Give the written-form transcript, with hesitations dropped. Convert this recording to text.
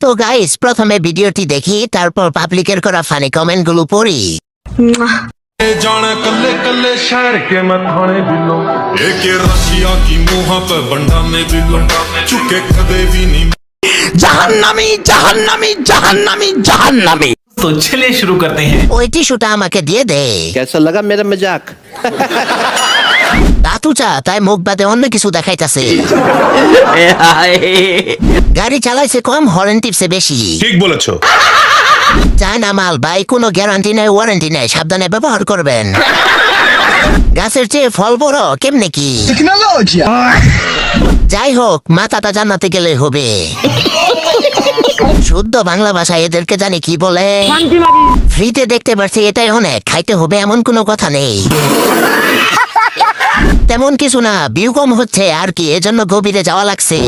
তো গাইস প্রথমে ভিডিওটি দেখি, তারপর পাবলিকের করা ফানি কমেন্ট গুলো পড়ি। जाना कल्ले कल्ले शहर के मैं थाने बिलो एक रशिया की मुहा पे बंडा में बिलो चुके कदे भी नहीं জাহান্নামী জাহান্নামী জাহান্নামী জাহান্নামী। तो चलिए शुरू करते हैं। ওই টিস্যুটা আমাকে দিয়ে দে। कैसा लगा मेरा मजाक? দাতু চা তাই মুখ বাদে অন্য কিছু দেখাইতাছে। গাড়ি চালাইছে কম, হরেন টিপসে বেশি। ठीक बोलेছো চায়না মাল ভাই, কোনো গ্যারান্টি নেই, ওয়ারেন্টি নেই, সাবধানে ব্যবহার করবেন। গাছের চেয়ে ফল বড় কেমনে কি? যাই হোক, মাথাটা জান্নাতে গেলে হবে। শুদ্ধ বাংলা ভাষায় এদেরকে জানি কি বলে। ফ্রিতে দেখতে পাচ্ছি এটাই অনেক, খাইতে হবে এমন কোনো কথা নেই। তেমন কিছু না, ভিউ কম হচ্ছে আর কি, এজন্য গভীরে যাওয়া লাগছে।